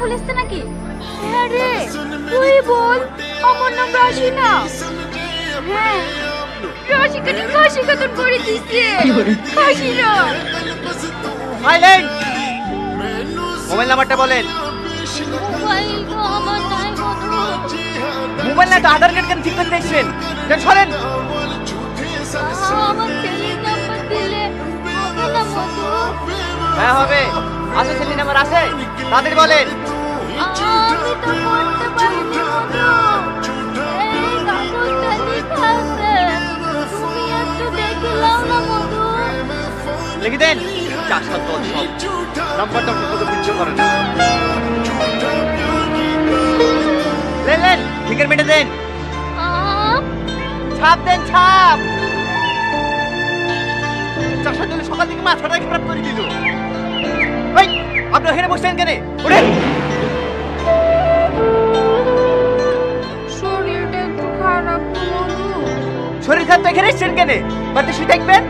ভুল এসছে নাকি? হ্যাঁ রে, তুই বল। আমার নাম রাশিনা। হ্যাঁ, রাশিকাকে কাশি কাতন করে দিচ্ছে। কাশিরা। সাইলেন্ট। মোবাইল নাম্বারটা বলেন। মোবাইল তো আমার নাই মধু। মোবাইল না তো আধার কার্ড কেন ঠিক করতে এসেছেন? চলেন। আমার ছেলের নাম্বার দিলে হবে না মধু? হ্যাঁ হবে। আছে ছেলের নাম্বার আছে, তাদের বলেন। আমি তো করতে পারিনি মধু। এই কাগজটা লেখা আছে, তুমি একটু দেখে নাও না মধু। লিখে দেন। 4-7 নাম্বারটা কত বুঝতে পারেন না। লেন ফিঙ্গার মেটে দেন। ছাপ দেন, ছাপ। চাষার জন্য সকাল থেকে মাথাটা খারাপ করে দিল। ভাই আপনি এখানে বসছেন কেন? ওঠেন। শরীরটা একটু খারাপ তো মধু। শরীর খারাপ তো এখানে এসছেন কেন? বাড়িতে শুয়ে থাকবেন।